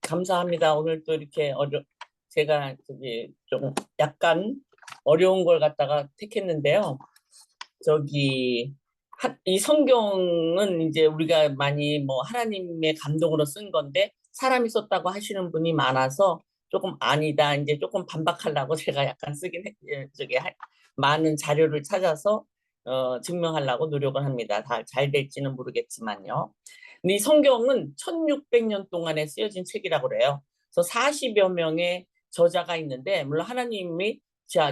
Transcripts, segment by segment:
감사합니다. 오늘 또 이렇게 제가 좀 약간 어려운 걸 갖다가 택했는데요. 저기 이 성경은 이제 우리가 많이 뭐 하나님의 감동으로 쓴 건데 사람이 썼다고 하시는 분이 많아서 조금 아니다. 이제 조금 반박하려고 제가 약간 쓰긴 많은 자료를 찾아서 증명하려고 노력을 합니다. 다 잘 될지는 모르겠지만요. 근데 이 성경은 1600년 동안에 쓰여진 책이라고 그래요. 그래서 40여 명의 저자가 있는데 물론 하나님이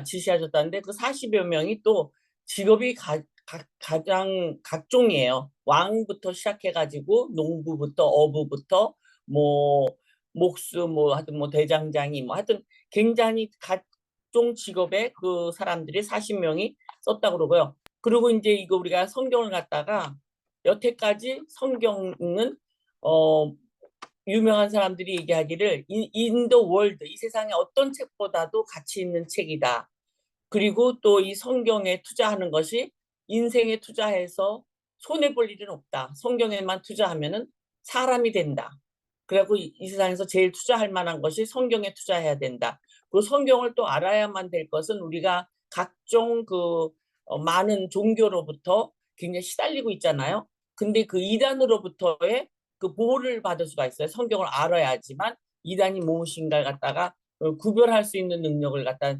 지시하셨다는데 그 40여 명이 또 직업이 가장 각종이에요. 왕부터 시작해가지고 농부부터 어부부터 뭐 목수 뭐 하여튼 뭐 대장장이 뭐 하여튼 굉장히 각종 직업의 그 사람들이 40명이 썼다고 그러고요. 그리고 이제 이거 우리가 성경을 갖다가 여태까지 성경은 어 유명한 사람들이 얘기하기를 in the world 이 세상의 어떤 책보다도 가치 있는 책이다. 그리고 또 이 성경에 투자하는 것이 인생에 투자해서 손해 볼 일은 없다. 성경에만 투자하면은 사람이 된다. 그래갖고 이 세상에서 제일 투자할 만한 것이 성경에 투자해야 된다. 그 성경을 또 알아야만 될 것은 우리가 각종 많은 종교로부터 굉장히 시달리고 있잖아요. 근데 그 이단으로부터의 그 보호를 받을 수가 있어요. 성경을 알아야지만 이단이 무엇인가를 갖다가 구별할 수 있는 능력을 갖다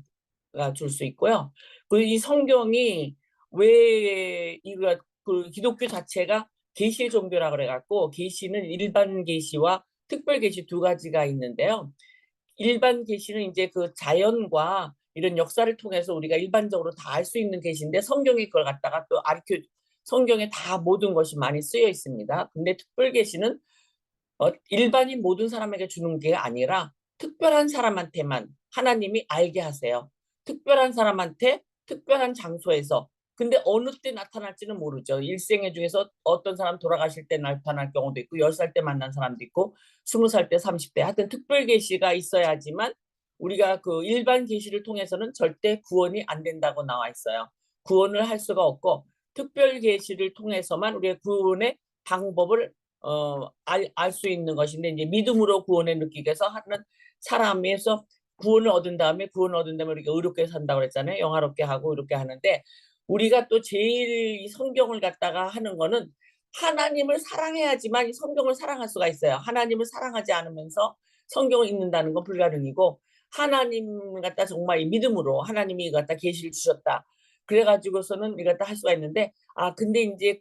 줄 수 있고요. 그리고 이 성경이 왜 이거 그 기독교 자체가 계시의 종교라 그래갖고 계시는 일반 계시와 특별 계시 두 가지가 있는데요. 일반 계시는 이제 그 자연과 이런 역사를 통해서 우리가 일반적으로 다 알 수 있는 계시인데 성경이 그걸 갖다가 또 성경에 다 모든 것이 많이 쓰여 있습니다. 근데 특별 계시는 일반인 모든 사람에게 주는 게 아니라 특별한 사람한테만 하나님이 알게 하세요. 특별한 사람한테 특별한 장소에서. 근데 어느 때 나타날지는 모르죠. 일생애 중에서 어떤 사람 돌아가실 때 나타날 경우도 있고 10살 때 만난 사람도 있고 20살 때 30대 하여튼 특별 계시가 있어야지만 우리가 그 일반 계시를 통해서는 절대 구원이 안 된다고 나와 있어요. 구원을 할 수가 없고 특별 계시를 통해서만 우리가 구원의 방법을 알 수 있는 것인데 이제 믿음으로 구원에 느끼게 해서 하는 사람에서 구원을 얻은 다음에 우리가 의롭게 산다고 그랬잖아요. 영화롭게 하고 이렇게 하는데 우리가 또 제일 이 성경을 갖다가 하는 거는 하나님을 사랑해야지만 이 성경을 사랑할 수가 있어요. 하나님을 사랑하지 않으면서 성경을 읽는다는 건 불가능이고 하나님 갖다 정말 믿음으로 하나님이 이거 갖다 계시를 주셨다. 그래가지고서는 이거 갖다 할 수가 있는데 근데 이제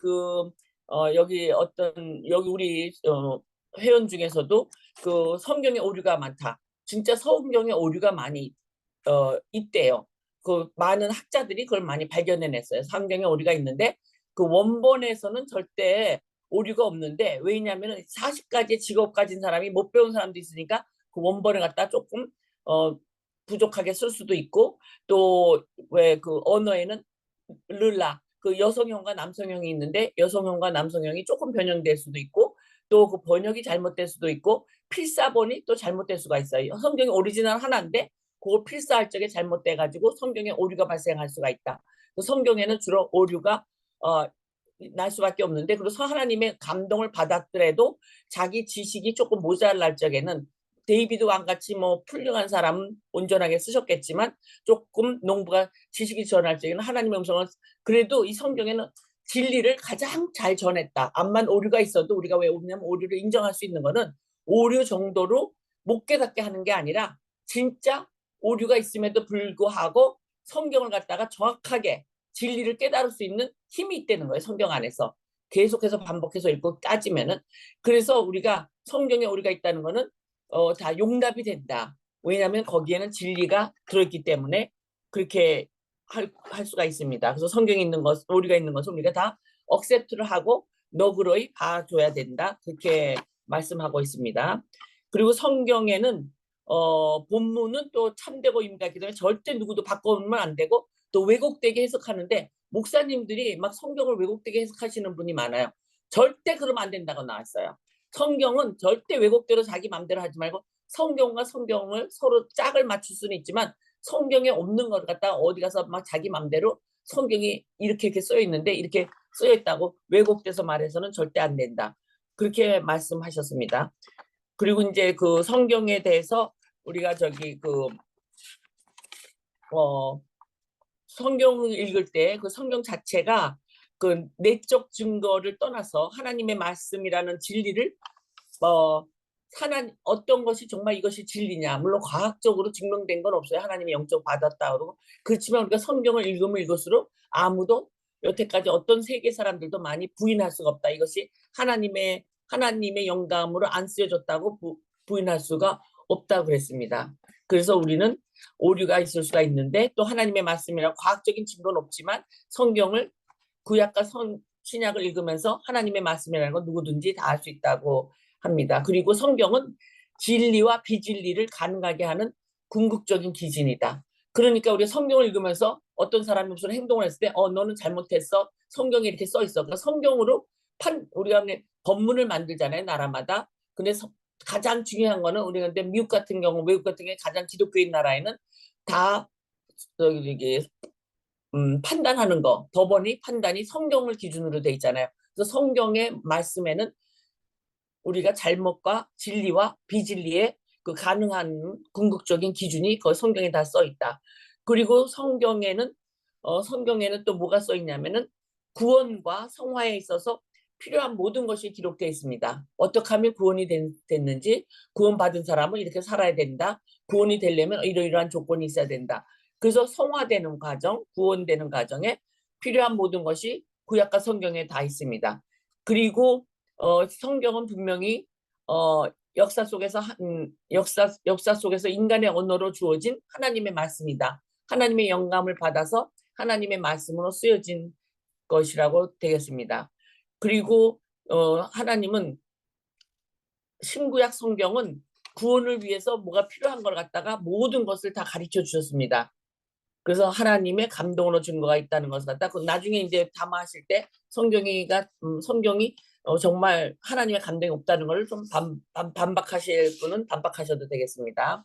여기 우리 회원 중에서도 그 성경에 오류가 많다. 진짜 성경에 오류가 많이 있대요. 그 많은 학자들이 그걸 많이 발견해냈어요. 성경에 오류가 있는데 그 원본에서는 절대 오류가 없는데 왜냐하면 40가지 직업 가진 사람이 못 배운 사람도 있으니까 그 원본을 갖다 조금 어, 부족하게 쓸 수도 있고 또 왜 그 언어에는 르라 그 여성형과 남성형이 있는데 여성형과 남성형이 조금 변형될 수도 있고 또 그 번역이 잘못될 수도 있고 필사본이 또 잘못될 수가 있어요. 성경이 오리지널 하나인데 그걸 필사할 적에 잘못돼 가지고 성경에 오류가 발생할 수가 있다. 성경에는 주로 오류가 어, 날 수밖에 없는데 그래서 하나님의 감동을 받았더라도 자기 지식이 조금 모자랄 적에는 데이비드 왕같이 뭐 훌륭한 사람은 온전하게 쓰셨겠지만 조금 농부가 지식이 전할 적에는 하나님의 음성을 그래도 이 성경에는 진리를 가장 잘 전했다. 암만 오류가 있어도 우리가 왜 오냐면 오류를 인정할 수 있는 거는 오류 정도로 못 깨닫게 하는 게 아니라 진짜 오류가 있음에도 불구하고 성경을 갖다가 정확하게 진리를 깨달을 수 있는 힘이 있다는 거예요. 성경 안에서. 계속해서 반복해서 읽고 따지면은 그래서 우리가 성경에 오류가 있다는 거는 다 용납이 된다. 왜냐하면 거기에는 진리가 들어있기 때문에 그렇게 할 수가 있습니다. 그래서 성경에 있는 것, 오류가 있는 것은 우리가 다 억셉트를 하고 너그러이 봐줘야 된다. 그렇게 말씀하고 있습니다. 그리고 성경에는 본문은 또 참되고 임하기 때문에 절대 누구도 바꿔놓으면 안 되고 또 왜곡되게 해석하는데 목사님들이 막 성경을 왜곡되게 해석하시는 분이 많아요. 절대 그러면 안 된다고 나왔어요. 성경은 절대 왜곡대로 자기 마음대로 하지 말고 성경과 성경을 서로 짝을 맞출 수는 있지만 성경에 없는 것 갖다가 어디 가서 막 자기 마음대로 성경이 이렇게 쓰여 있는데 이렇게 쓰여 있다고 왜곡돼서 말해서는 절대 안 된다. 그렇게 말씀하셨습니다. 그리고 이제 그 성경에 대해서 우리가 저기 어, 성경을 읽을 때 그 성경 자체가 그 내적 증거를 떠나서 하나님의 말씀이라는 진리를 어, 어떤 것이 정말 이것이 진리냐. 물론 과학적으로 증명된 건 없어요. 하나님의 영적 받았다 그러고. 그렇지만 우리가 성경을 읽으면 읽을수록 아무도 여태까지 어떤 세계 사람들도 많이 부인할 수가 없다. 이것이 하나님의 영감으로 안 쓰여졌다고 부인할 수가 없다고 그랬습니다. 그래서 우리는 오류가 있을 수가 있는데 또 하나님의 말씀이라 과학적인 증거는 없지만 성경을 구약과 신약을 읽으면서 하나님의 말씀이라는 건 누구든지 다 알 수 있다고 합니다. 그리고 성경은 진리와 비진리를 가능하게 하는 궁극적인 기준이다. 그러니까 우리 성경을 읽으면서 어떤 사람이 무슨 행동을 했을 때, 너는 잘못했어. 성경에 이렇게 써 있어. 그러니까 성경으로 우리가 법문을 만들잖아요, 나라마다. 근데 가장 중요한 거는 우리가 근데 미국 같은 경우, 외국 같은 경우 가장 기독교인 나라에는 다 이게 판단하는 거, 법원이 판단이 성경을 기준으로 돼 있잖아요. 그래서 성경의 말씀에는 우리가 잘못과 진리와 비진리의 그 가능한 궁극적인 기준이 그 성경에 다 써 있다. 그리고 성경에는 또 뭐가 써 있냐면은 구원과 성화에 있어서 필요한 모든 것이 기록되어 있습니다. 어떻게 하면 구원이 됐는지, 구원받은 사람은 이렇게 살아야 된다. 구원이 되려면 이러이러한 조건이 있어야 된다. 그래서 성화되는 과정, 구원되는 과정에 필요한 모든 것이 구약과 성경에 다 있습니다. 그리고 성경은 분명히 어, 역사 속에서 인간의 언어로 주어진 하나님의 말씀이다. 하나님의 영감을 받아서 하나님의 말씀으로 쓰여진 것이라고 되겠습니다. 그리고 하나님은 신구약 성경은 구원을 위해서 뭐가 필요한 걸 갖다가 모든 것을 다 가르쳐 주셨습니다. 그래서 하나님의 감동으로 증거가 있다는 것을 갖다 나중에 이제 담화하실 때 성경이 정말 하나님의 감동이 없다는 걸 좀 반박하실 분은 반박하셔도 되겠습니다.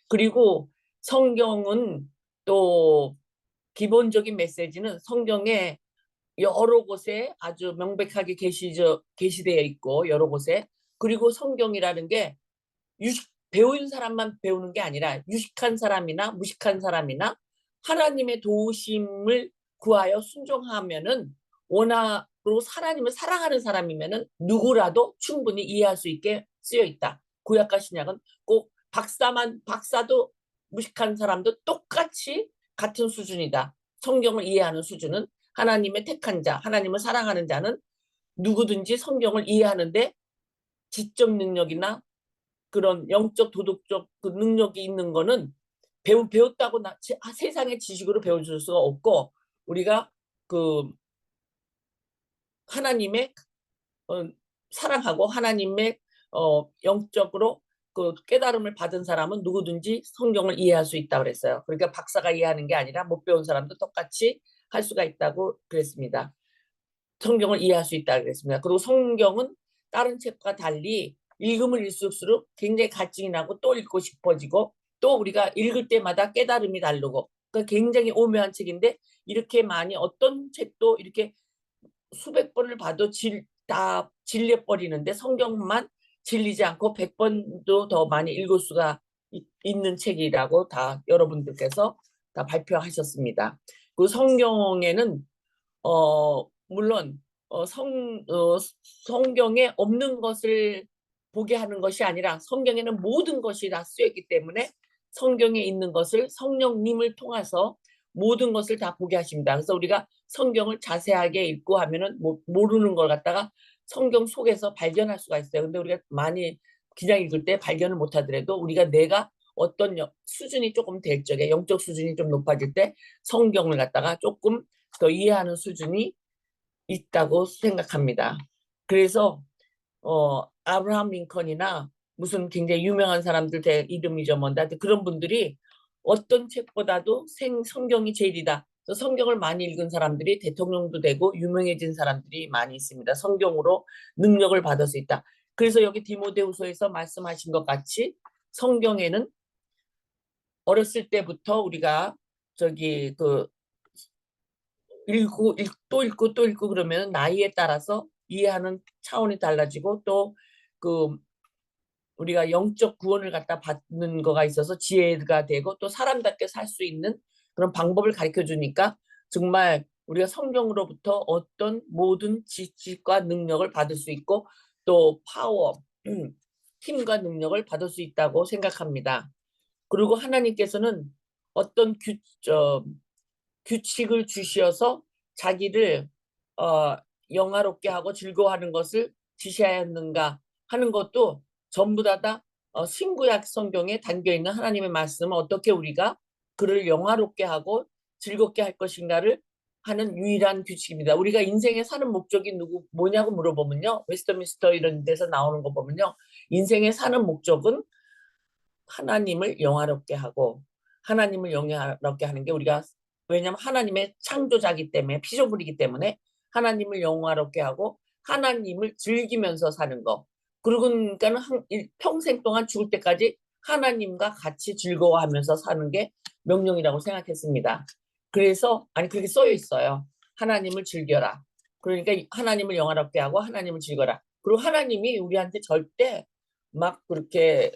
그리고 성경은 또 기본적인 메시지는 성경에 여러 곳에 아주 명백하게 게시되어 있고 여러 곳에 그리고 성경이라는 게 배운 사람만 배우는 게 아니라 유식한 사람이나 무식한 사람이나 하나님의 도우심을 구하여 순종하면은 원하로 하나님을 사랑하는 사람이면은 누구라도 충분히 이해할 수 있게 쓰여 있다. 구약과 신약은 꼭 박사도 무식한 사람도 똑같이 같은 수준이다. 성경을 이해하는 수준은 하나님의 택한 자, 하나님을 사랑하는 자는 누구든지 성경을 이해하는데 지적 능력이나 그런 영적 도덕적 그 능력이 있는 거는 배웠다고 세상의 지식으로 배워줄 수가 없고 우리가 그 하나님의 어, 사랑하고 하나님의 영적으로 그 깨달음을 받은 사람은 누구든지 성경을 이해할 수 있다고 그랬어요. 그러니까 박사가 이해하는 게 아니라 못 배운 사람도 똑같이 할 수가 있다고 그랬습니다. 성경을 이해할 수 있다고 그랬습니다. 그리고 성경은 다른 책과 달리 읽으면 읽을수록 굉장히 갈증이 나고 또 읽고 싶어지고 또 우리가 읽을 때마다 깨달음이 다르고 그러니까 굉장히 오묘한 책인데 이렇게 많이 어떤 책도 이렇게 수백 번을 봐도 다 질려버리는데 성경만 질리지 않고 100번도 더 많이 읽을 수가 있는 책이라고 다 여러분들께서 다 발표하셨습니다. 그 성경에는 물론 성경에 없는 것을 보게 하는 것이 아니라 성경에는 모든 것이 다 쓰였기 때문에 성경에 있는 것을 성령님을 통해서 모든 것을 다 보게 하십니다. 그래서 우리가 성경을 자세하게 읽고 하면은 모르는 걸 갖다가 성경 속에서 발견할 수가 있어요. 근데 우리가 많이 그냥 읽을 때 발견을 못 하더라도 우리가 내가 어떤 수준이 조금 될 적에 영적 수준이 좀 높아질 때 성경을 갖다가 조금 더 이해하는 수준이 있다고 생각합니다. 그래서 아브라함 링컨이나 무슨 굉장히 유명한 사람들 이름 잊어먹는다. 그런 분들이 어떤 책보다도 성경이 제일이다. 성경을 많이 읽은 사람들이 대통령도 되고 유명해진 사람들이 많이 있습니다. 성경으로 능력을 받을 수 있다. 그래서 여기 디모데후서에서 말씀하신 것 같이 성경에는 어렸을 때부터 우리가 저기 또 읽고 또 읽고 그러면 나이에 따라서 이해하는 차원이 달라지고 또 그 우리가 영적 구원을 갖다 받는 거가 있어서 지혜가 되고 또 사람답게 살 수 있는 그런 방법을 가르쳐 주니까 정말 우리가 성경으로부터 어떤 모든 지식과 능력을 받을 수 있고 또 파워, 힘과 능력을 받을 수 있다고 생각합니다. 그리고 하나님께서는 어떤 규칙을 주시어서 자기를 어, 영화롭게 하고 즐거워하는 것을 지시하였는가 하는 것도 전부 다 신구약 성경에 담겨 있는 하나님의 말씀은 어떻게 우리가 그를 영화롭게 하고 즐겁게 할 것인가를 하는 유일한 규칙입니다. 우리가 인생에 사는 목적이 뭐냐고 물어보면요. 웨스터민스터 이런 데서 나오는 거 보면요. 인생에 사는 목적은 하나님을 영화롭게 하고 하나님을 영화롭게 하는 게 우리가 왜냐하면 하나님의 창조자이기 때문에 피조물이기 때문에 하나님을 영화롭게 하고 하나님을 즐기면서 사는 거. 그러니까는 평생 동안 죽을 때까지 하나님과 같이 즐거워하면서 사는 게 명령이라고 생각했습니다. 그래서 아니 그렇게 써여 있어요. 하나님을 즐겨라. 그러니까 하나님을 영화롭게 하고 하나님을 즐거라. 그리고 하나님이 우리한테 절대 막 그렇게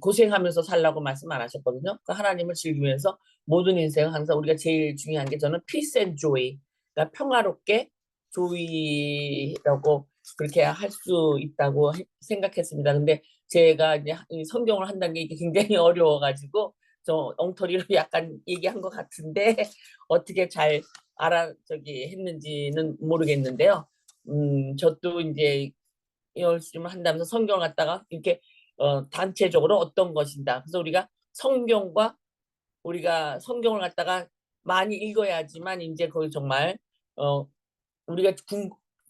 고생하면서 살라고 말씀 안 하셨거든요. 그러니까 하나님을 즐기면서 모든 인생은 항상 우리가 제일 중요한 게 저는 peace and joy, 그러니까 평화롭게 조이라고 그렇게 할 수 있다고 생각했습니다. 근데 제가 이제 성경을 한다는 게 이게 굉장히 어려워가지고 저 엉터리로 약간 얘기한 것 같은데 어떻게 잘 저기 했는지는 모르겠는데요. 저도 이제 열심히 한다면서 성경을 갖다가 이렇게 단체적으로 어떤 것인다. 그래서 우리가 성경을 갖다가 많이 읽어야지만 이제 거기 정말 어, 우리가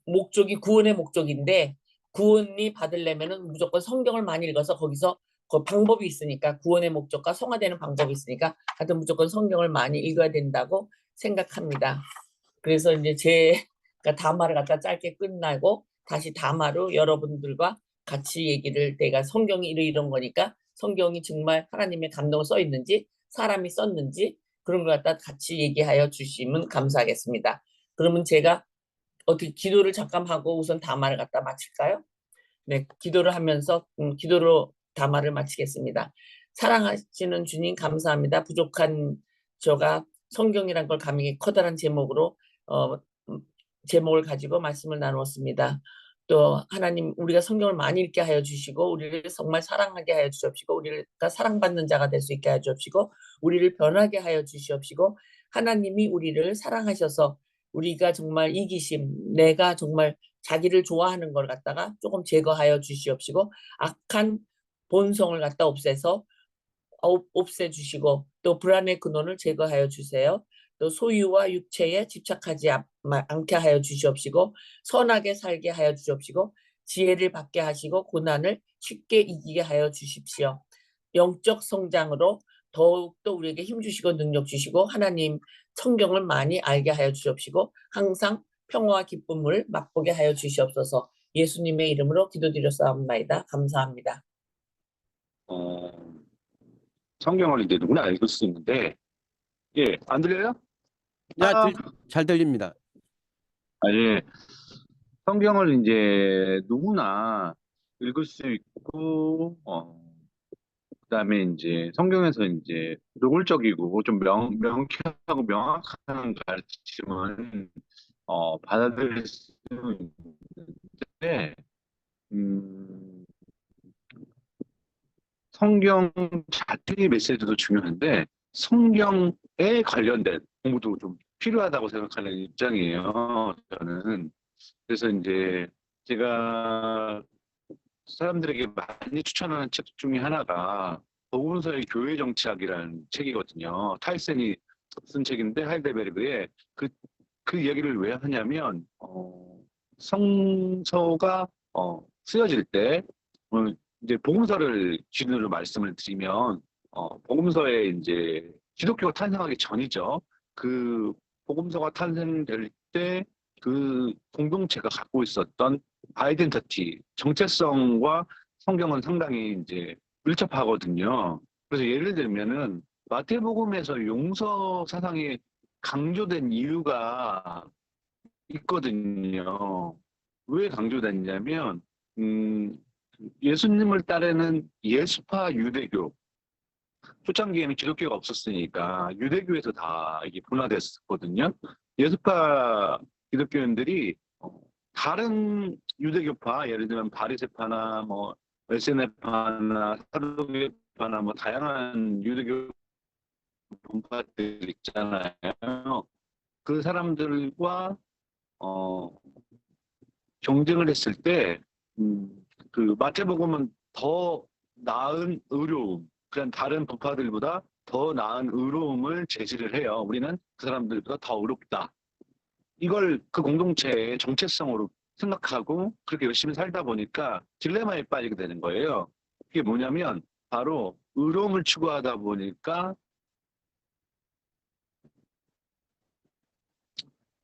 목적이 구원의 목적인데 구원이 받으려면은 무조건 성경을 많이 읽어서 거기서 그 방법이 있으니까 구원의 목적과 성화되는 방법이 있으니까 하여튼 무조건 성경을 많이 읽어야 된다고 생각합니다. 그래서 이제 제가 담화를 갖다 짧게 끝나고 다시 담화로 여러분들과 같이 얘기를 내가 성경이 이런 거니까 성경이 정말 하나님의 감동을 써 있는지 사람이 썼는지 그런 걸 갖다 같이 얘기하여 주시면 감사하겠습니다. 그러면 제가 어떻게 기도를 잠깐 하고 우선 담화를 갖다 마칠까요? 네, 기도를 하면서 기도로 담화를 마치겠습니다. 사랑하시는 주님 감사합니다. 부족한 저가 성경이란 걸 감히 커다란 제목으로 어, 제목을 가지고 말씀을 나누었습니다. 또 하나님 우리가 성경을 많이 읽게 하여 주시고 우리를 정말 사랑하게 하여 주시옵시고 우리가 사랑받는 자가 될 수 있게 하여 주옵시고 우리를 변하게 하여 주시옵시고 하나님이 우리를 사랑하셔서 우리가 정말 이기심 내가 정말 자기를 좋아하는 걸 갖다가 조금 제거하여 주시옵시고 악한 본성을 갖다 없애주시고 또 불안의 근원을 제거하여 주세요. 또 소유와 육체에 집착하지 않게 하여 주시옵시고 선하게 살게 하여 주시옵시고 지혜를 받게 하시고 고난을 쉽게 이기게 하여 주십시오. 영적 성장으로 더욱더 우리에게 힘 주시고 능력 주시고 하나님 성경을 많이 알게 하여 주시옵시고 항상 평화와 기쁨을 맛보게 하여 주시옵소서. 예수님의 이름으로 기도드렸사옵나이다. 감사합니다. 어, 성경을 이제 누구나 읽을 수 있는데, 예, 안 들려요? 잘 들립니다. 예. 성경을 이제 누구나 읽을 수 있고, 그다음에 이제 성경에서 이제 노골적이고 좀 명쾌하고 명확한 가르침을 받아들일 수 있는데, 음, 성경 자체의 메시지도 중요한데 성경에 관련된 공부도 좀 필요하다고 생각하는 입장이에요. 저는. 그래서 이제 제가 사람들에게 많이 추천하는 책 중에 하나가 복음서의 교회 정치학이라는 책이거든요. 타이슨이 쓴 책인데 하이델베르그의 그 이야기를 왜 하냐면 성서가 쓰여질 때 이제 복음서를 기준으로 말씀을 드리면 복음서에 이제 기독교가 탄생하기 전이죠. 그 복음서가 탄생될 때 그 공동체가 갖고 있었던 아이덴티티, 정체성과 성경은 상당히 이제 밀접하거든요. 그래서 예를 들면은 마태복음에서 용서 사상이 강조된 이유가 있거든요. 왜 강조됐냐면 예수님을 따르는 예수파 유대교, 초창기에는 기독교가 없었으니까 유대교에서 다 이게 분화됐었거든요. 예수파 기독교인들이 다른 유대교파, 예를 들면 바리새파나 뭐 에세네파나 사두개파나 뭐 다양한 유대교 분파들 있잖아요. 그 사람들과 어, 경쟁을 했을 때, 그 마태복음은 더 나은 의로움, 그냥 다른 부파들보다 더 나은 의로움을 제시를 해요. 우리는 그 사람들보다 더 의롭다. 이걸 그 공동체의 정체성으로 생각하고 그렇게 열심히 살다 보니까 딜레마에 빠지게 되는 거예요. 그게 뭐냐면 바로 의로움을 추구하다 보니까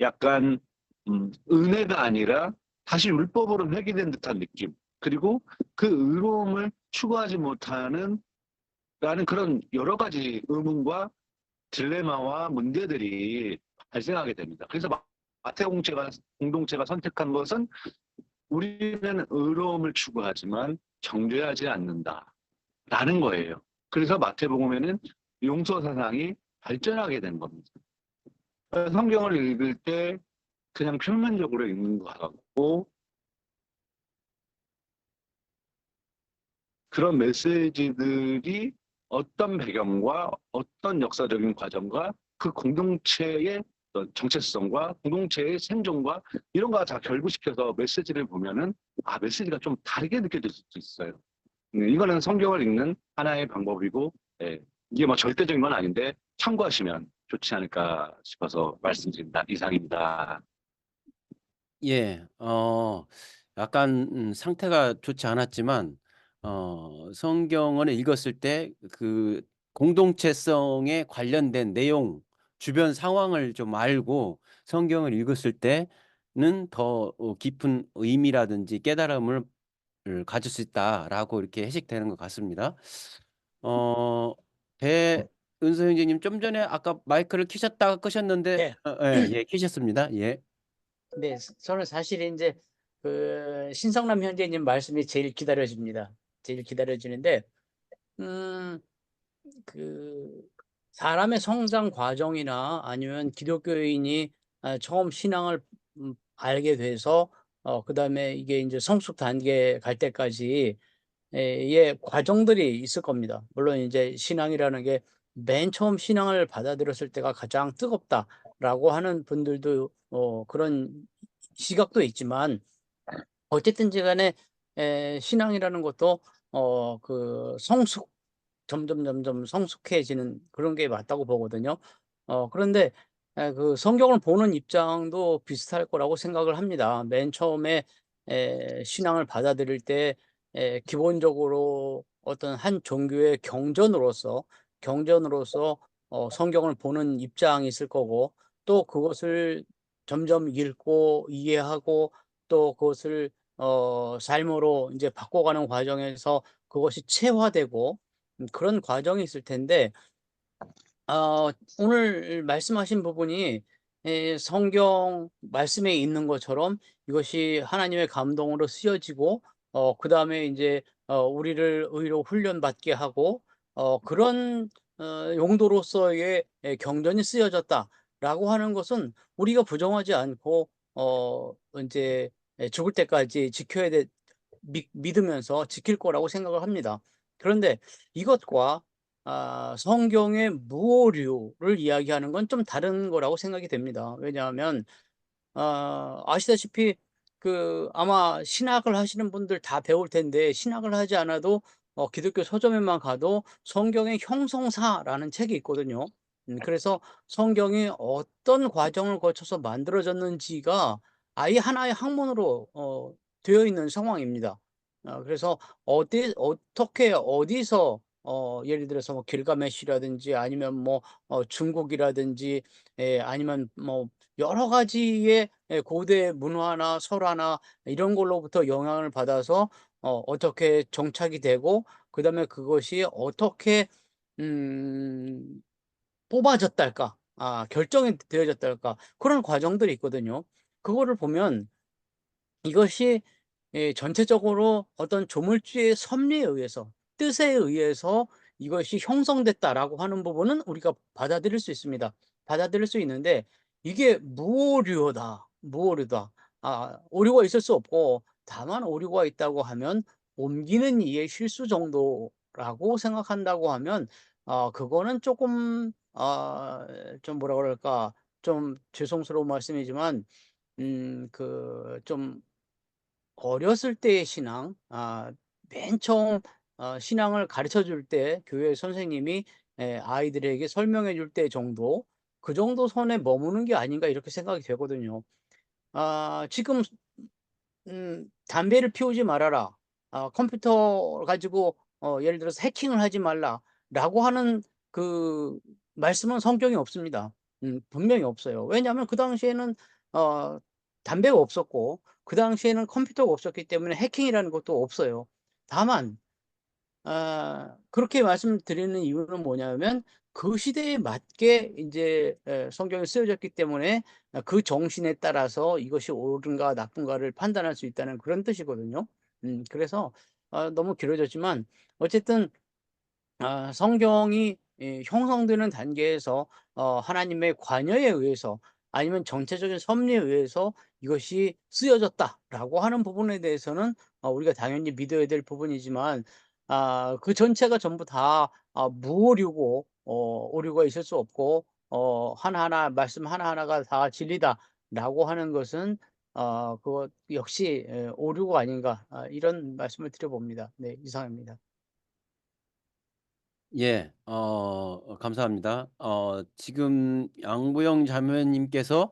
약간 은혜가 아니라 다시 율법으로 회귀된 듯한 느낌. 그리고 그 의로움을 추구하지 못하는 라는 그런 여러 가지 의문과 딜레마와 문제들이 발생하게 됩니다. 그래서 마태 공동체가 선택한 것은 우리는 의로움을 추구하지만 정죄하지 않는다라는 거예요. 그래서 마태복음에는 용서 사상이 발전하게 된 겁니다. 성경을 읽을 때 그냥 표면적으로 읽는 것 같고 그런 메시지들이 어떤 배경과 어떤 역사적인 과정과 그 공동체의 어떤 정체성과 공동체의 생존과 이런 거 다 결부시켜서 메시지를 보면은 메시지가 좀 다르게 느껴질 수도 있어요. 이거는 성경을 읽는 하나의 방법이고 이게 뭐 절대적인 건 아닌데 참고하시면 좋지 않을까 싶어서 말씀드립니다. 이상입니다. 예, 약간 상태가 좋지 않았지만 성경을 읽었을 때 그 공동체성에 관련된 내용, 주변 상황을 좀 알고 성경을 읽었을 때는 더 깊은 의미라든지 깨달음을 가질 수 있다라고 이렇게 해석되는 것 같습니다. 어, 배은서 형제님 좀 전에 아까 마이크를 켜셨다가 끄셨는데 예. 예, 켜셨습니다. 예. 네, 저는 사실 이제 그 신성남 현재님 말씀이 제일 기다려집니다. 제일 기다려지는데, 음, 그 사람의 성장 과정이나 아니면 기독교인이 처음 신앙을 알게 돼서 그다음에 이게 이제 성숙 단계 갈 때까지 의 과정들이 있을 겁니다. 물론 이제 신앙이라는 게 맨 처음 신앙을 받아들였을 때가 가장 뜨겁다라고 하는 분들도 그런 시각도 있지만 어쨌든지 간에 신앙이라는 것도 그 성숙 점점 성숙해지는 그런 게 맞다고 보거든요. 그런데 그 성경을 보는 입장도 비슷할 거라고 생각을 합니다. 맨 처음에 신앙을 받아들일 때 기본적으로 어떤 한 종교의 경전으로서 성경을 보는 입장이 있을 거고 또 그것을 점점 읽고 이해하고 또 그것을 삶으로 이제 바꿔가는 과정에서 그것이 체화되고 그런 과정이 있을 텐데 오늘 말씀하신 부분이 성경 말씀에 있는 것처럼 이것이 하나님의 감동으로 쓰여지고 그다음에 이제 우리를 의로 훈련받게 하고 그런 용도로서의 경전이 쓰여졌다라고 하는 것은 우리가 부정하지 않고 이제 죽을 때까지 지켜야 돼 믿으면서 지킬 거라고 생각을 합니다. 그런데 이것과 성경의 무오류를 이야기하는 건 좀 다른 거라고 생각이 됩니다. 왜냐하면 아시다시피 그 아마 신학을 하시는 분들 다 배울 텐데 신학을 하지 않아도 기독교 서점에만 가도 성경의 형성사라는 책이 있거든요. 그래서 성경이 어떤 과정을 거쳐서 만들어졌는지가 아예 하나의 학문으로 되어 있는 상황입니다. 그래서 어떻게 어디서 예를 들어서 뭐 길가메시라든지 아니면 뭐 중국이라든지 아니면 뭐 여러 가지의 고대 문화나 설화나 이런 걸로부터 영향을 받아서 어떻게 정착이 되고 그다음에 그것이 어떻게 음 뽑아졌달까? 결정이 되어졌달까? 그런 과정들이 있거든요. 그거를 보면 이것이 전체적으로 어떤 조물주의 섭리에 의해서, 뜻에 의해서 이것이 형성됐다라고 하는 부분은 우리가 받아들일 수 있습니다. 받아들일 수 있는데 이게 무오류다, 무오류다. 오류가 있을 수 없고, 다만 오류가 있다고 하면 옮기는 이의 실수 정도라고 생각한다고 하면 그거는 조금 좀 뭐라 그럴까, 좀 죄송스러운 말씀이지만 좀 어렸을 때의 신앙, 맨 처음 신앙을 가르쳐 줄 때 교회 선생님이 아이들에게 설명해 줄 때 정도, 그 정도 선에 머무는 게 아닌가 이렇게 생각이 되거든요. 지금 "담배를 피우지 말아라. 컴퓨터 가지고 예를 들어서 해킹을 하지 말라."라고 하는 그 말씀은 성경에 없습니다. 분명히 없어요. 왜냐하면 그 당시에는 어 담배가 없었고, 그 당시에는 컴퓨터가 없었기 때문에 해킹이라는 것도 없어요. 다만 그렇게 말씀드리는 이유는 뭐냐면, 그 시대에 맞게 인제 성경이 쓰여졌기 때문에 그 정신에 따라서 이것이 옳은가 나쁜가를 판단할 수 있다는 그런 뜻이거든요. 그래서 너무 길어졌지만 어쨌든 성경이 형성되는 단계에서 하나님의 관여에 의해서, 아니면 정체적인 섭리에 의해서 이것이 쓰여졌다라고 하는 부분에 대해서는 우리가 당연히 믿어야 될 부분이지만, 그 전체가 전부 다 무오류고 오류가 있을 수 없고 하나하나 말씀 하나하나가 다 진리다라고 하는 것은 그것 역시 오류가 아닌가, 이런 말씀을 드려 봅니다. 네, 이상입니다. 예. 감사합니다. 지금 양부영 자매님께서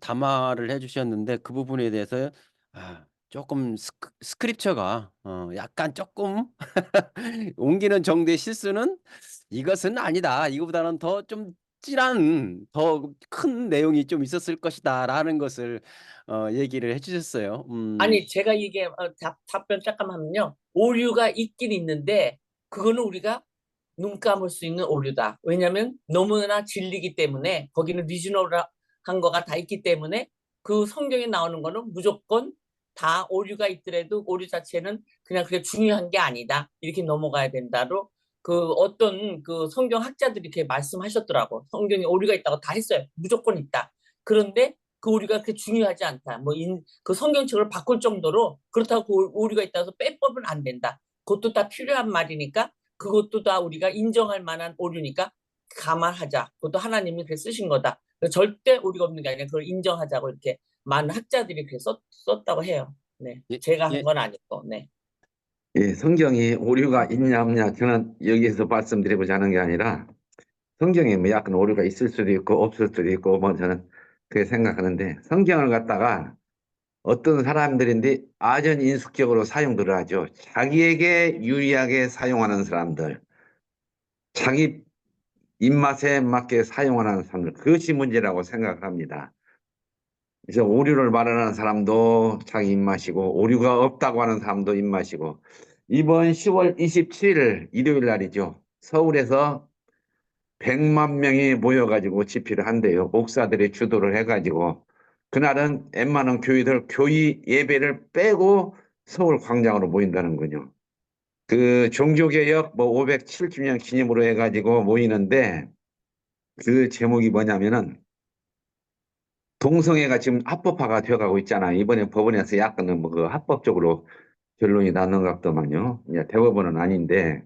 담화를 해 주셨는데 그 부분에 대해서 쪼끔 스크립처가 약간 쪼끔 옮기는 정도의 실수는 "이것은 아니다. 이거보다는 더 좀 찔한 더 큰 내용이 좀 있었을 것이다."라는 것을 얘기를 해 주셨어요. 아니 제가 이게 답변 잠깐만 하면요. 오류가 있긴 있는데 그거는 우리가 눈 감을 수 있는 오류다. 왜냐하면 너무나 진리이기 때문에 거기는 리지널한 거가 다 있기 때문에 그 성경에 나오는 거는 무조건 다 오류가 있더라도 오류 자체는 그냥 그게 중요한 게 아니다. 이렇게 넘어가야 된다로 그 어떤 그 성경 학자들이 이렇게 말씀하셨더라고. 성경에 오류가 있다고 다 했어요. 무조건 있다. 그런데 그 오류가 그렇게 중요하지 않다. 그 성경책을 바꿀 정도로 그렇다고 그 오류가 있다고 해서 빼법은 안 된다. 그것도 다 필요한 말이니까 그것도 다 우리가 인정할 만한 오류니까 감안하자. 그것도 하나님이 그렇게 쓰신 거다. 절대 오류가 없는 게 아니라 그걸 인정하자고 이렇게 많은 학자들이 그렇게 썼다고 해요. 네, 예 제가 한 예. 건 아니고. 네. 예, 성경이 오류가 있냐 없냐 저는 여기에서 말씀드리고자 하는 게 아니라, 성경에 뭐 약간 오류가 있을 수도 있고 없을 수도 있고 뭐 저는 그렇게 생각하는데, 성경을 갖다가 어떤 사람들인데 아전인숙적으로 사용들을 하죠. 자기에게 유리하게 사용하는 사람들, 자기 입맛에 맞게 사용하는 사람들, 그것이 문제라고 생각합니다. 그래서 오류를 말하는 사람도 자기 입맛이고 오류가 없다고 하는 사람도 입맛이고, 이번 10월 27일 일요일 날이죠. 서울에서 100만 명이 모여가지고 집회를 한대요. 목사들이 주도를 해가지고. 그날은 웬만한 교회들 교회 예배를 빼고 서울 광장으로 모인다는 거죠. 그 종교개혁 뭐 570주년 기념으로 해가지고 모이는데, 그 제목이 뭐냐면은 동성애가 지금 합법화가 되어가고 있잖아요. 이번에 법원에서 약간은 뭐 그 합법적으로 결론이 나는 것 같더만요. 이제 대법원은 아닌데.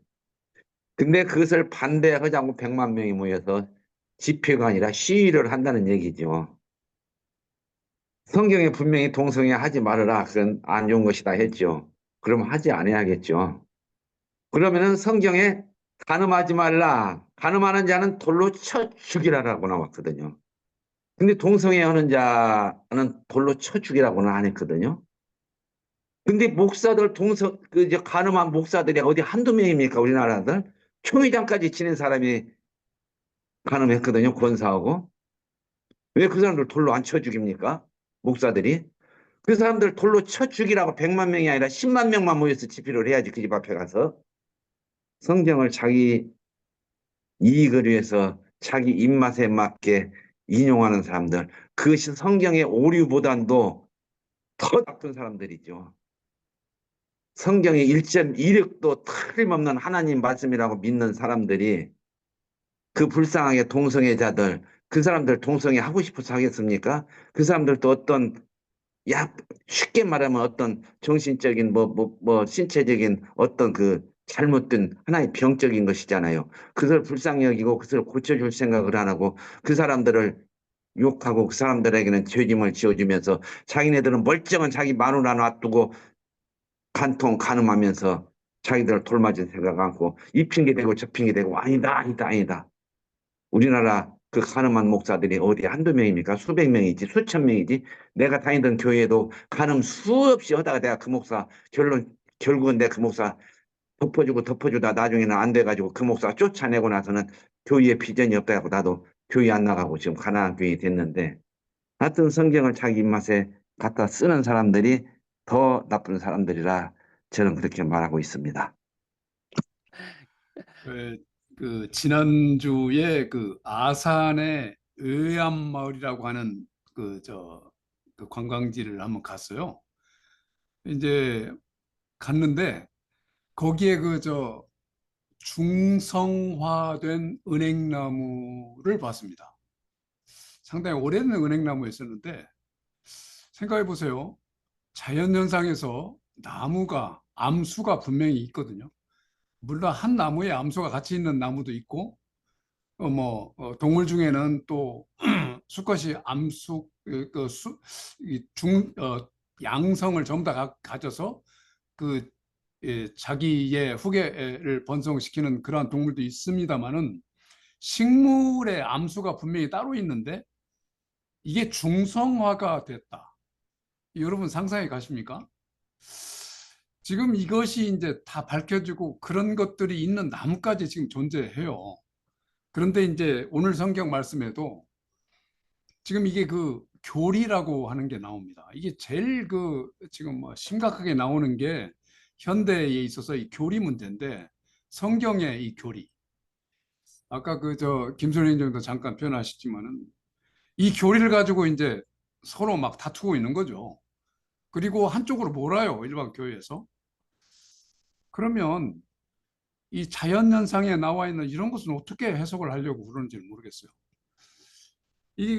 근데 그것을 반대하자고 100만 명이 모여서 집회가 아니라 시위를 한다는 얘기죠. 성경에 분명히 동성애 하지 말아라, 그건 안 좋은 것이다 했죠. 그럼 하지 않아야겠죠. 그러면은 성경에 간음하지 말라, 간음하는 자는 돌로 쳐 죽이라라고 나왔거든요. 근데 동성애 하는 자는 돌로 쳐 죽이라고는 안 했거든요. 근데 목사들 간음한 목사들이 어디 한두 명입니까? 우리나라들 총회장까지 지낸 사람이 간음했거든요. 권사하고. 왜 그 사람들 돌로 안 쳐 죽입니까? 목사들이. 그 사람들 돌로 쳐 죽이라고 100만 명이 아니라 10만 명만 모여서 집회를 해야지, 그 집 앞에 가서. 성경을 자기 이익을 위해서 자기 입맛에 맞게 인용하는 사람들, 그것이 성경의 오류보단도 더 나쁜 사람들이죠. 성경의 1.16도 틀림없는 하나님 말씀이라고 믿는 사람들이 그 불쌍하게 동성애자들, 그 사람들 동성애 하고 싶어서 하겠습니까? 그 사람들도 어떤 쉽게 말하면 어떤 정신적인 신체적인 어떤 그 잘못된 하나의 병적인 것이잖아요. 그것을 불쌍히 여기고 그것을 고쳐줄 생각을 안 하고 그 사람들을 욕하고 그 사람들에게는 죄짐을 지어주면서 자기네들은 멀쩡한 자기 마누라 놔두고 간통 간음하면서 자기들을 돌맞은 생각 않고 이 핑계 대고 저 핑계 대고 아니다. 우리나라 그 간음한 목사들이 어디 한두 명입니까? 수백 명이지, 수천 명이지. 내가 다니던 교회에도 간음 수없이 하다가 내가 그 목사 결국은 내가 그 목사 덮어주다 나중에는 안 돼가지고 그 목사 쫓아내고 나서는 교회에 비전이 없다 해고 나도 교회 안 나가고 지금 가난한 교회 됐는데, 하여튼 성경을 자기 입맛에 갖다 쓰는 사람들이 더 나쁜 사람들이라 저는 그렇게 말하고 있습니다. 그 지난주에 그 아산의 의암마을이라고 하는 그 관광지를 한번 갔어요. 이제 갔는데 거기에 중성화된 은행나무를 봤습니다. 상당히 오래된 은행나무였었는데 생각해 보세요. 자연현상에서 나무가 암수가 분명히 있거든요. 물론 한 나무에 암수가 같이 있는 나무도 있고 동물 중에는 또 수컷이 암수 양성을 전부 다 가져서 자기의 후계를 번성시키는 그러한 동물도 있습니다만은 식물의 암수가 분명히 따로 있는데 이게 중성화가 됐다. 여러분 상상해 가십니까? 지금 이것이 이제 다 밝혀지고 그런 것들이 있는 나무까지 지금 존재해요. 그런데 이제 오늘 성경 말씀에도 지금 이게 그 교리라고 하는 게 나옵니다. 이게 제일 지금 심각하게 나오는 게 현대에 있어서 이 교리 문제인데 성경의 이 교리. 아까 김선영 정도 잠깐 표현하셨지만은 이 교리를 가지고 이제 서로 막 다투고 있는 거죠. 그리고 한쪽으로 몰아요, 일반 교회에서. 그러면 이 자연현상에 나와 있는 이런 것은 어떻게 해석을 하려고 그러는지 모르겠어요. 이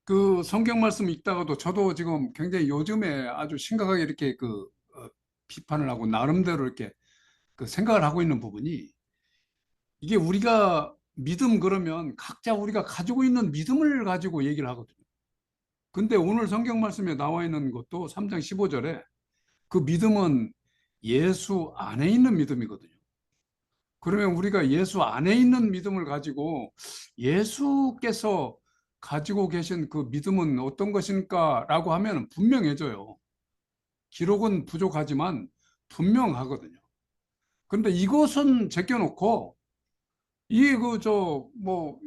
그 성경 말씀 읽다가도 저도 지금 굉장히 요즘에 아주 심각하게 이렇게 비판을 하고 나름대로 이렇게 생각을 하고 있는 부분이 이게 우리가 믿음 그러면 각자 우리가 가지고 있는 믿음을 가지고 얘기를 하거든요. 근데 오늘 성경 말씀에 나와 있는 것도 3장 15절에 그 믿음은 예수 안에 있는 믿음이거든요. 그러면 우리가 예수 안에 있는 믿음을 가지고 예수께서 가지고 계신 그 믿음은 어떤 것인가 라고 하면 분명해져요. 기록은 부족하지만 분명하거든요. 그런데 이것은 제껴놓고 이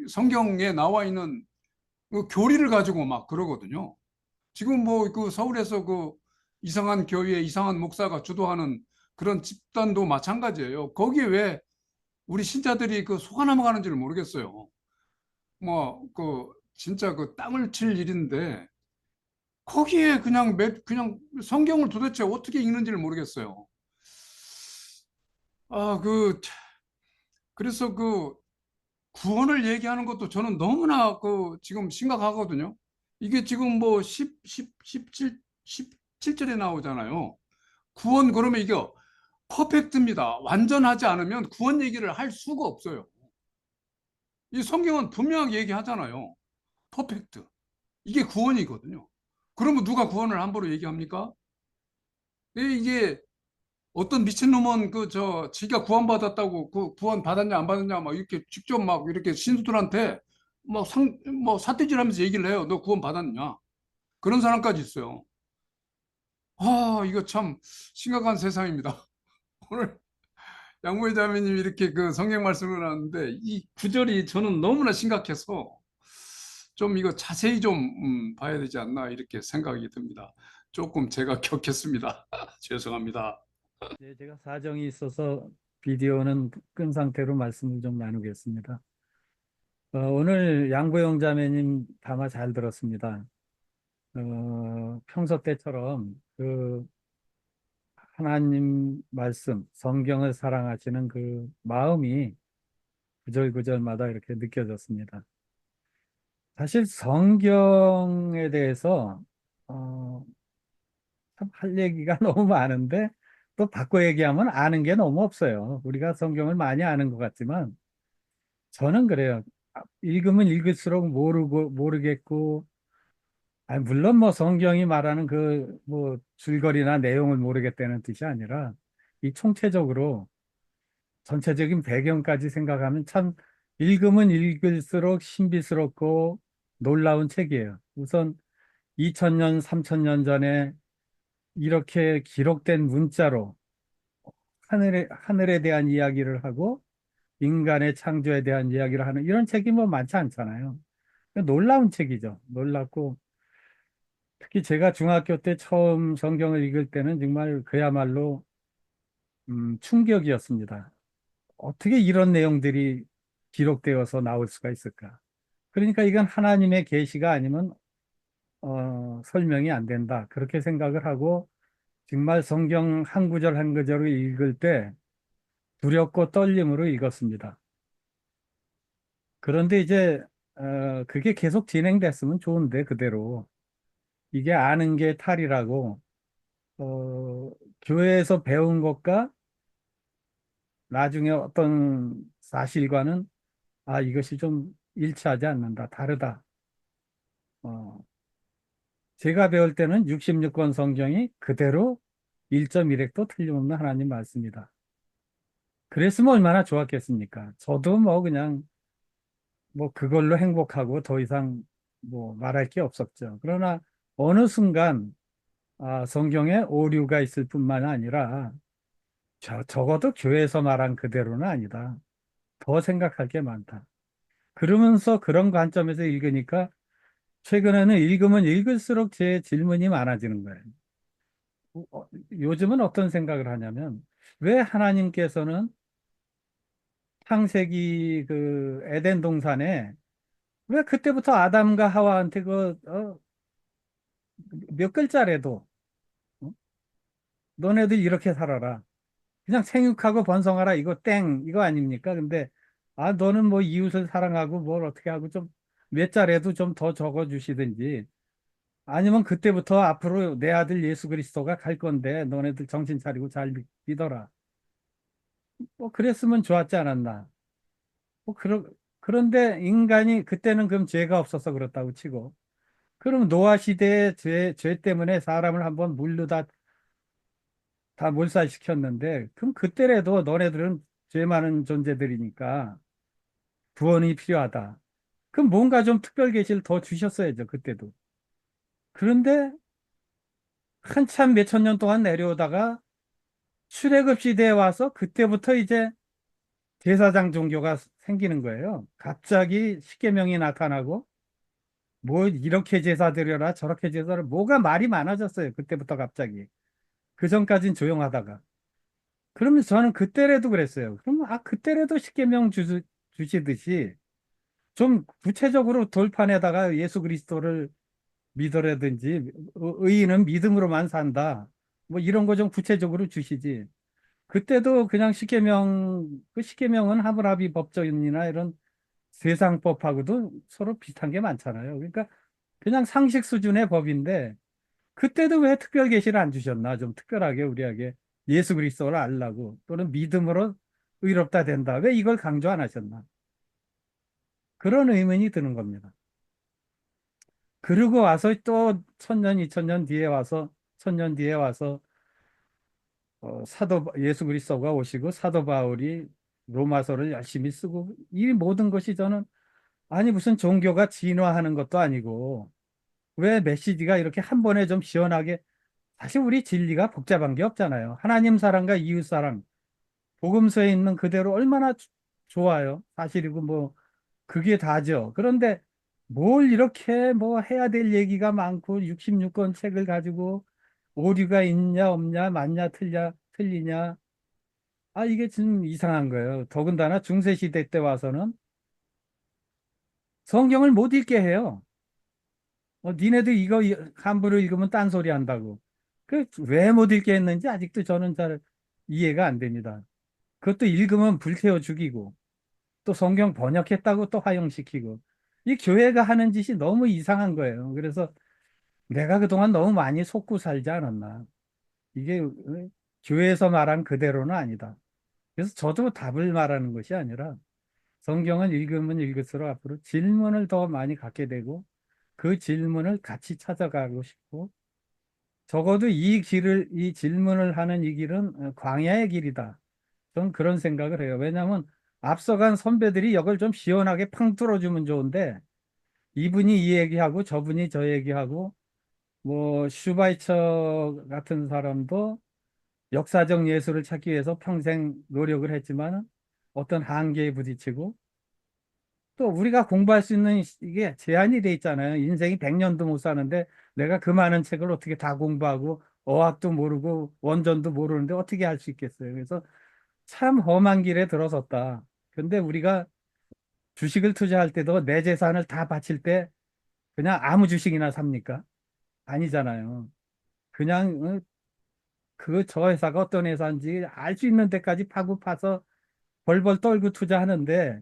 성경에 나와 있는 그 교리를 가지고 막 그러거든요. 지금 서울에서 이상한 교회에 이상한 목사가 주도하는 그런 집단도 마찬가지예요. 거기에 왜 우리 신자들이 속아 넘어가는지를 모르겠어요. 진짜 땅을 칠 일인데 거기에 그냥 성경을 도대체 어떻게 읽는지를 모르겠어요. 그래서 구원을 얘기하는 것도 저는 너무나 지금 심각하거든요. 이게 지금 17절에 나오잖아요. 구원 그러면 이게 퍼펙트입니다. 완전하지 않으면 구원 얘기를 할 수가 없어요. 이 성경은 분명하게 얘기하잖아요. 퍼펙트. 이게 구원이거든요. 그러면 누가 구원을 함부로 얘기합니까? 이게 어떤 미친놈은 지가 구원받았다고 구원 받았냐 안 받았냐 막 이렇게 직접 막 이렇게 신수들한테 삿대질 하면서 얘기를 해요. 너 구원 받았냐? 그런 사람까지 있어요. 이거 참 심각한 세상입니다. 오늘 양모희 자매님이 이렇게 성경 말씀을 하는데 이 구절이 저는 너무나 심각해서 좀 이거 자세히 좀 봐야 되지 않나 이렇게 생각이 듭니다. 조금 제가 격했습니다. 죄송합니다. 네, 제가 사정이 있어서 비디오는 끈 상태로 말씀을 좀 나누겠습니다. 오늘 양보영 자매님 담화 잘 들었습니다. 평소 때처럼 그 하나님 말씀, 성경을 사랑하시는 그 마음이 구절구절마다 이렇게 느껴졌습니다. 사실 성경에 대해서 참 할 얘기가 너무 많은데 또 바꿔 얘기하면 아는 게 너무 없어요. 우리가 성경을 많이 아는 것 같지만 저는 그래요. 읽으면 읽을수록 모르겠고, 물론 뭐 성경이 말하는 그 뭐 줄거리나 내용을 모르겠다는 뜻이 아니라 이 총체적으로 전체적인 배경까지 생각하면 참 읽으면 읽을수록 신비스럽고 놀라운 책이에요. 우선 2000년, 3000년 전에 이렇게 기록된 문자로 하늘에 대한 이야기를 하고 인간의 창조에 대한 이야기를 하는 이런 책이 뭐 많지 않잖아요. 놀라운 책이죠. 놀랍고 특히 제가 중학교 때 처음 성경을 읽을 때는 정말 그야말로 충격이었습니다. 어떻게 이런 내용들이 기록되어서 나올 수가 있을까? 그러니까 이건 하나님의 계시가 아니면 설명이 안 된다. 그렇게 생각을 하고 정말 성경 한 구절 한 구절을 읽을 때 두렵고 떨림으로 읽었습니다. 그런데 이제 그게 계속 진행됐으면 좋은데 그대로 이게 아는 게 탈이라고 교회에서 배운 것과 나중에 어떤 사실과는 이것이 좀 일치하지 않는다. 다르다. 어, 제가 배울 때는 66권 성경이 그대로 1.1획도 틀림없는 하나님 말씀이다. 그랬으면 얼마나 좋았겠습니까? 저도 뭐 그냥 뭐 그걸로 행복하고 더 이상 뭐 말할 게 없었죠. 그러나 어느 순간 성경에 오류가 있을 뿐만 아니라 적어도 교회에서 말한 그대로는 아니다. 더 생각할 게 많다. 그러면서 그런 관점에서 읽으니까 최근에는 읽으면 읽을수록 제 질문이 많아지는 거예요. 요즘은 어떤 생각을 하냐면 왜 하나님께서는 창세기 그 에덴 동산에 왜 그때부터 아담과 하와한테 몇 글자라도 어? 너네들 이렇게 살아라. 그냥 생육하고 번성하라 이거 땡 이거 아닙니까? 근데 너는 뭐 이웃을 사랑하고 뭘 어떻게 하고 좀 몇 자라도 좀 더 적어 주시든지 아니면 그때부터 앞으로 내 아들 예수 그리스도가 갈 건데 너네들 정신 차리고 잘 믿어라. 뭐 그랬으면 좋았지 않았나. 그런데 인간이 그때는 그럼 죄가 없어서 그렇다고 치고 그럼 노아 시대의 죄 때문에 사람을 한번 물로 다 몰살시켰는데 그럼 그때라도 너네들은 죄 많은 존재들이니까 구원이 필요하다. 그럼 뭔가 좀 특별 계시를 더 주셨어야죠, 그때도. 그런데 한참 몇천 년 동안 내려오다가 출애굽 시대에 와서 그때부터 이제 제사장 종교가 생기는 거예요. 갑자기 십계명이 나타나고 뭐 이렇게 제사 드려라 저렇게 제사를 뭐가 말이 많아졌어요. 그때부터 갑자기. 그 전까진 조용하다가. 그러면 저는 그때라도 그랬어요. 그러면 그때라도 십계명 주시듯이 좀 구체적으로 돌판에다가 예수 그리스도를 믿으라든지 의인은 믿음으로만 산다. 뭐 이런 거 좀 구체적으로 주시지. 그때도 그냥 십계명 그 십계명은 하므라비 법전이나 이런 세상법하고도 서로 비슷한 게 많잖아요. 그러니까 그냥 상식 수준의 법인데 그때도 왜 특별 계시를 안 주셨나? 좀 특별하게 우리에게 예수 그리스도를 알라고 또는 믿음으로 의롭다 된다. 왜 이걸 강조 안 하셨나? 그런 의문이 드는 겁니다. 그러고 와서 또 1000년, 2000년 뒤에 와서 1000년 뒤에 와서 예수 그리스도가 오시고 사도 바울이 로마서를 열심히 쓰고 이 모든 것이 저는 무슨 종교가 진화하는 것도 아니고 왜 메시지가 이렇게 한 번에 좀 시원하게 사실 우리 진리가 복잡한 게 없잖아요. 하나님 사랑과 이웃 사랑 복음서에 있는 그대로 얼마나 좋아요. 사실이고 뭐 그게 다죠. 그런데 뭘 이렇게 뭐 해야 될 얘기가 많고 66권 책을 가지고 오류가 있냐 없냐 맞냐 틀리냐 이게 좀 이상한 거예요. 더군다나 중세시대 때 와서는 성경을 못 읽게 해요. 니네도 이거 함부로 읽으면 딴소리 한다고. 그 왜 못 읽게 했는지 아직도 저는 잘 이해가 안 됩니다. 그것도 읽으면 불태워 죽이고 또 성경 번역했다고 또 화형시키고 이 교회가 하는 짓이 너무 이상한 거예요. 그래서 내가 그동안 너무 많이 속고 살지 않았나. 이게 교회에서 말한 그대로는 아니다. 그래서 저도 답을 말하는 것이 아니라 성경은 읽으면 읽을수록 앞으로 질문을 더 많이 갖게 되고 그 질문을 같이 찾아가고 싶고 적어도 이 질문을 하는 이 길은 광야의 길이다. 저는 그런 생각을 해요. 왜냐하면 앞서간 선배들이 이걸 좀 시원하게 팡 뚫어주면 좋은데 이분이 이 얘기하고 저분이 저 얘기하고 뭐 슈바이처 같은 사람도 역사적 예술을 찾기 위해서 평생 노력을 했지만 어떤 한계에 부딪히고 또 우리가 공부할 수 있는 이게 제한이 돼 있잖아요. 인생이 100년도 못 사는데 내가 그 많은 책을 어떻게 다 공부하고 어학도 모르고 원전도 모르는데 어떻게 할 수 있겠어요. 그래서 참 험한 길에 들어섰다. 근데 우리가 주식을 투자할 때도 내 재산을 다 바칠 때 그냥 아무 주식이나 삽니까? 아니잖아요. 그냥 저 회사가 어떤 회사인지 알 수 있는 데까지 파고 파서 벌벌 떨고 투자하는데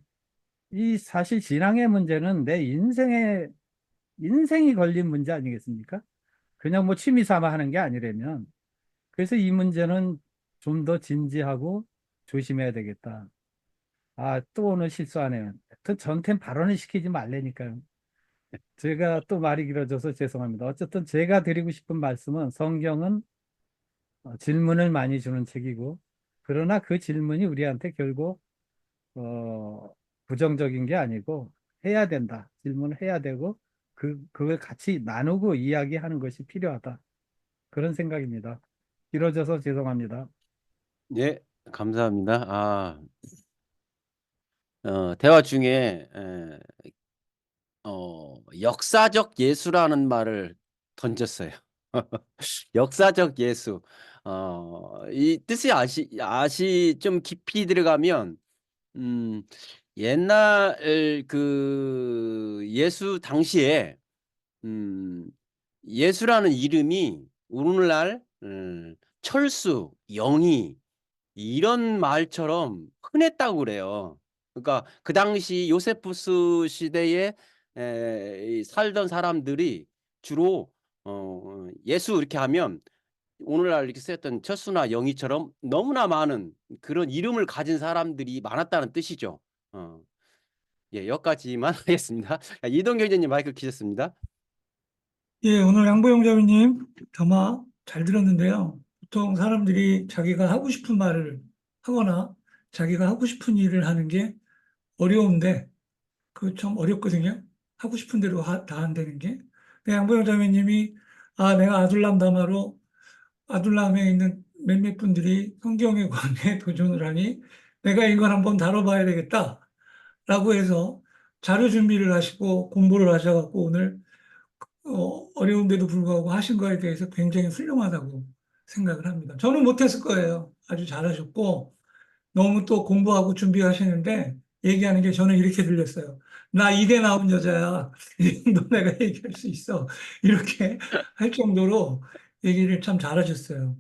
이 사실 신앙의 문제는 내 인생이 걸린 문제 아니겠습니까? 그냥 뭐 취미 삼아 하는 게 아니라면. 그래서 이 문제는 좀 더 진지하고 조심해야 되겠다. 아, 또 오늘 실수하네요. 하여튼 전템 발언을 시키지 말라니까요. 제가 또 말이 길어져서 죄송합니다. 어쨌든 제가 드리고 싶은 말씀은 성경은 질문을 많이 주는 책이고, 그러나 그 질문이 우리한테 결국 부정적인 게 아니고 해야 된다. 질문을 해야 되고 그걸 같이 나누고 이야기하는 것이 필요하다. 그런 생각입니다. 길어져서 죄송합니다. 네, 감사합니다. 대화 중에 역사적 예수라는 말을 던졌어요. 역사적 예수. 이 뜻이 좀 깊이 들어가면 옛날 그 예수 당시에 예수라는 이름이 오늘날 철수, 영희 이런 말처럼 흔했다고 그래요. 그러니까 그 당시 요세푸스 시대에 살던 사람들이 주로 예수 이렇게 하면 오늘날 이렇게 쓰였던 철수나 영희처럼 너무나 많은 그런 이름을 가진 사람들이 많았다는 뜻이죠. 예, 여기까지만 하겠습니다. 이동경 의원님 마이크 켜셨습니다. 예, 오늘 양보영 자매님 담화 잘 들었는데요. 보통 사람들이 자기가 하고 싶은 말을 하거나 자기가 하고 싶은 일을 하는 게 어려운데 그거 참 어렵거든요. 하고 싶은 대로 다 한다는 게. 근데 양보영 자매님이 내가 아둘람 담화로 아둘람에 있는 몇몇 분들이 성경의 광야에 도전을 하니 내가 이걸 한번 다뤄봐야 되겠다 라고 해서 자료 준비를 하시고 공부를 하셔갖고 오늘 어려운데도 불구하고 하신 거에 대해서 굉장히 훌륭하다고 생각을 합니다. 저는 못했을 거예요. 아주 잘하셨고 너무 또 공부하고 준비하시는데 얘기하는 게 저는 이렇게 들렸어요. 나 이대 나온 여자야. 이 정도 내가 얘기할 수 있어. 이렇게 할 정도로 얘기를 참 잘하셨어요.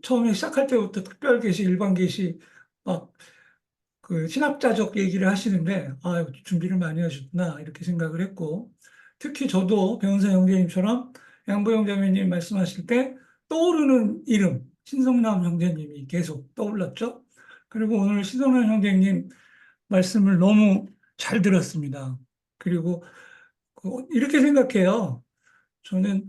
처음에 시작할 때부터 특별 계시, 일반 계시 막 그 신학자적 얘기를 하시는데 준비를 많이 하셨구나 이렇게 생각을 했고 특히 저도 변호사 형제님처럼 양보영 자매님 말씀하실 때 떠오르는 이름 신성남 형제님이 계속 떠올랐죠. 그리고 오늘 신성남 형제님 말씀을 너무 잘 들었습니다. 그리고 이렇게 생각해요. 저는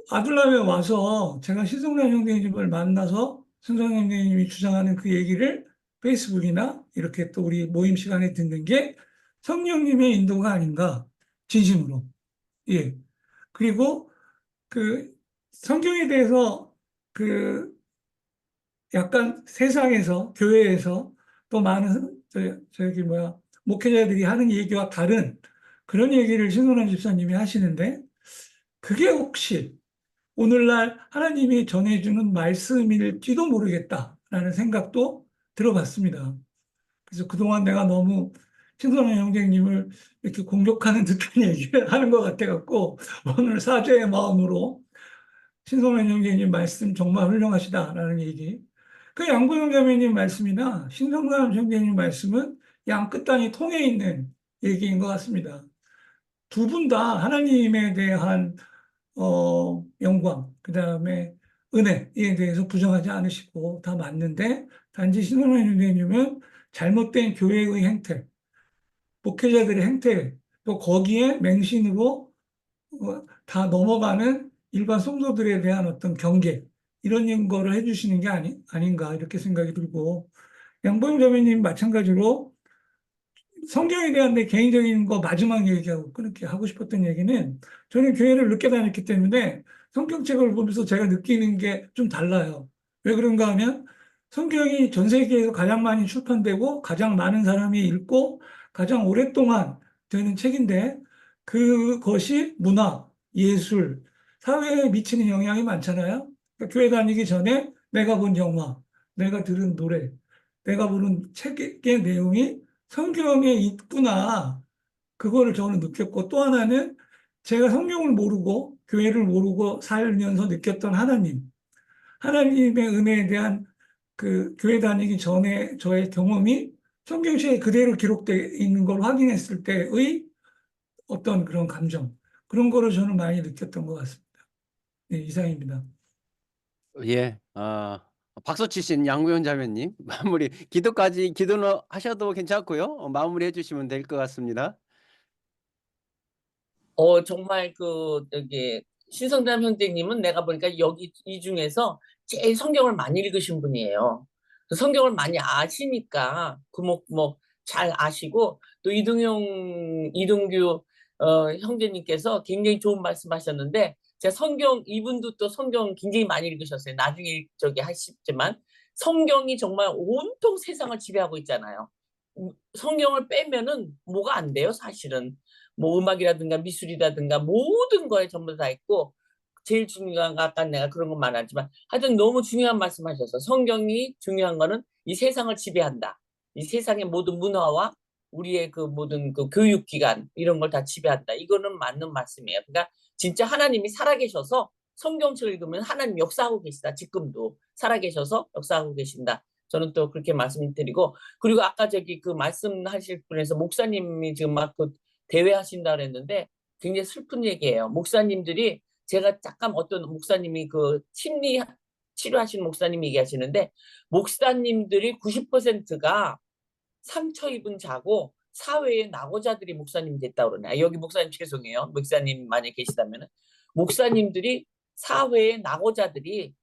아둘람에 와서 제가 신성남 형제님을 만나서 신성남 형제님이 주장하는 그 얘기를 페이스북이나 이렇게 또 우리 모임 시간에 듣는 게 성령님의 인도가 아닌가, 진심으로. 예. 그리고 그 성경에 대해서 그 약간 세상에서, 교회에서 또 많은 목회자들이 하는 얘기와 다른 그런 얘기를 신선한 집사님이 하시는데 그게 혹시 오늘날 하나님이 전해주는 말씀일지도 모르겠다라는 생각도 들어봤습니다. 그래서 그동안 내가 너무 신선한 형제님을 이렇게 공격하는 듯한 얘기를 하는 것 같아갖고 오늘 사죄의 마음으로 신선한 형제님 말씀 정말 훌륭하시다라는 얘기. 그 양보영 자매님 말씀이나 신성남 형제님 말씀은 양 끝단이 통해 있는 얘기인 것 같습니다. 두 분 다 하나님에 대한 영광, 그 다음에 은혜에 대해서 부정하지 않으시고 다 맞는데 단지 신선한 형제님은 잘못된 교회의 행태, 목회자들의 행태, 또 거기에 맹신으로 다 넘어가는 일반 성도들에 대한 어떤 경계, 이런 거를 해주시는 게 아닌가 이렇게 생각이 들고, 양보영 자매님 마찬가지로 성경에 대한 내 개인적인 거 마지막 얘기하고 그렇게 하고 싶었던 얘기는, 저는 교회를 늦게 다녔기 때문에 성경책을 보면서 제가 느끼는 게 좀 달라요. 왜 그런가 하면 성경이 전 세계에서 가장 많이 출판되고 가장 많은 사람이 읽고 가장 오랫동안 되는 책인데, 그것이 문화, 예술, 사회에 미치는 영향이 많잖아요. 그러니까 교회 다니기 전에 내가 본 영화, 내가 들은 노래, 내가 보는 책의 내용이 성경에 있구나. 그거를 저는 느꼈고, 또 하나는 제가 성경을 모르고 교회를 모르고 살면서 느꼈던 하나님의 은혜에 대한 그 교회 다니기 전에 저의 경험이 성경책에 그대로 기록되어 있는 걸 확인했을 때의 어떤 그런 감정, 그런 거를 저는 많이 느꼈던 것 같습니다. 네, 이상입니다. 예. 박수 치신 양구현 자매님 마무리 기도는 하셔도 괜찮고요. 마무리해 주시면 될 것 같습니다. 정말 여기 신성남 형제님은 내가 보니까 여기 이 중에서 제일 성경을 많이 읽으신 분이에요. 성경을 많이 아시니까 구목구목 잘 아시고, 또 이동규 형제님께서 굉장히 좋은 말씀하셨는데, 제가 이분도 또 성경 굉장히 많이 읽으셨어요. 나중에 하시지만 성경이 정말 온통 세상을 지배하고 있잖아요. 성경을 빼면은 뭐가 안 돼요, 사실은. 뭐 음악이라든가 미술이라든가 모든 거에 전부 다 있고, 제일 중요한 거 아까 내가 그런 건 말하지만 하여튼 너무 중요한 말씀하셔서, 성경이 중요한 거는 이 세상을 지배한다. 이 세상의 모든 문화와 우리의 그 모든 그 교육기관 이런 걸 다 지배한다. 이거는 맞는 말씀이에요. 그러니까 진짜 하나님이 살아계셔서 성경책을 읽으면 하나님 역사하고 계시다. 지금도 살아계셔서 역사하고 계신다. 저는 또 그렇게 말씀드리고, 그리고 아까 그 말씀하실 분에서 목사님이 지금 막 대회하신다 그랬는데 굉장히 슬픈 얘기예요. 목사님들이, 제가 잠깐 어떤 목사님이 심리 치료하시는 목사님이 얘기하시는데, 목사님들이 90%가 상처 입은 자고 사회의 낙오자들이 목사님이 됐다고 그러네. 여기 목사님 죄송해요. 목사님 만약에 계시다면 목사님들이 사회의 낙오자들이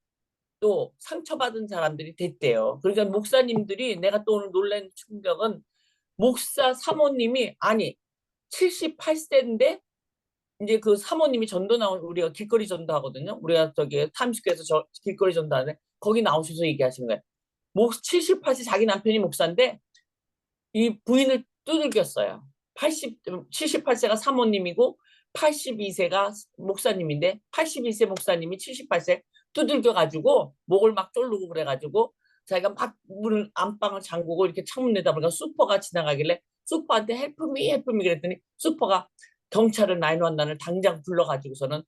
또 상처받은 사람들이 됐대요. 그러니까 목사님들이, 내가 또 오늘 놀란 충격은 목사 사모님이, 아니 78세인데 이제 그 사모님이 전도 우리가 길거리 전도하거든요. 우리가 타임스퀘어에서 길거리 전도하는데 거기 나오셔서 얘기하시는 거예요. 78세 자기 남편이 목사인데 이 부인을 두들겼어요. 78세가 사모님이고 82세가 목사님인데, 82세 목사님이 78세 두들겨가지고 목을 막 졸르고 그래가지고 자기가 막 문을 안방을 잠그고 이렇게 창문 내다보니까 슈퍼가 지나가길래 슈퍼한테 헬프미 그랬더니 슈퍼가 경찰을 911을 당장 불러가지고서는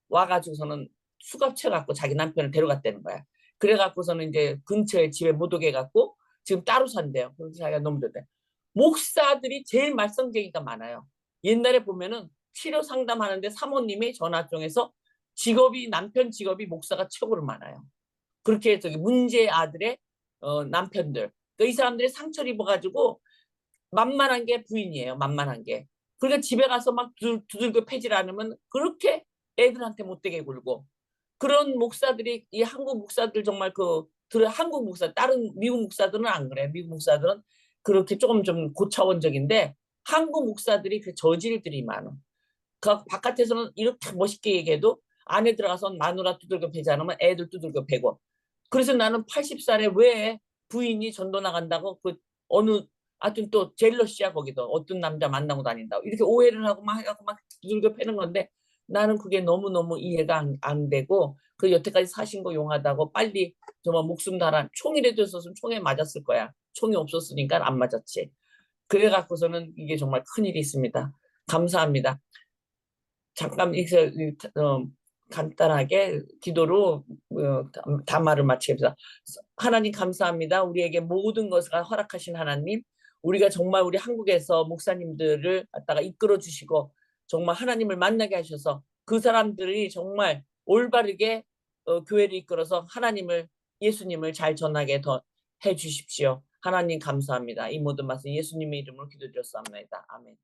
와가지고서는 수갑채갖고 자기 남편을 데려갔다는 거야. 그래갖고서는 이제 근처에 집에 못 오게 해갖고 지금 따로 산대요. 그래서 자기가 너무 좋대. 목사들이 제일 말썽쟁이가 많아요. 옛날에 보면은 치료 상담하는데 사모님이 전화 통해서 남편 직업이 목사가 최고로 많아요. 그렇게 문제 아들의 남편들. 그러니까 이 사람들이 상처를 입어가지고 만만한 게 부인이에요. 만만한 게. 그러니까 집에 가서 막 두들겨 패질 않으면 그렇게 애들한테 못되게 굴고, 그런 목사들이, 이 한국 목사들 정말 한국 목사, 다른 미국 목사들은 안 그래. 미국 목사들은 그렇게 조금 좀 고차원적인데 한국 목사들이 그 저질들이 많아. 그 바깥에서는 이렇게 멋있게 얘기해도 안에 들어가서 마누라 두들겨 패지 않으면 애들 두들겨 패고. 그래서 나는 80살에 왜 부인이 전도 나간다고 하여튼 또 젤러시야. 거기도 어떤 남자 만나고 다닌다고 이렇게 오해를 하고 막 해갖고 막 두들겨 패는 건데, 나는 그게 너무너무 이해가 안 되고, 여태까지 사신 거 용하다고 빨리 정말 목숨 달아. 총이라도 있었으면 총에 맞았을 거야. 총이 없었으니까 안 맞았지. 그래 갖고서는 이게 정말 큰일이 있습니다. 감사합니다. 잠깐 간단하게 기도로 담화를 마치겠습니다. 하나님 감사합니다. 우리에게 모든 것을 허락하신 하나님, 우리가 정말 우리 한국에서 목사님들을 갖다가 이끌어 주시고 정말 하나님을 만나게 하셔서 그 사람들이 정말 올바르게 교회를 이끌어서 하나님을, 예수님을 잘 전하게 더 해 주십시오. 하나님 감사합니다. 이 모든 말씀 예수님의 이름으로 기도드렸사옵나이다. 아멘.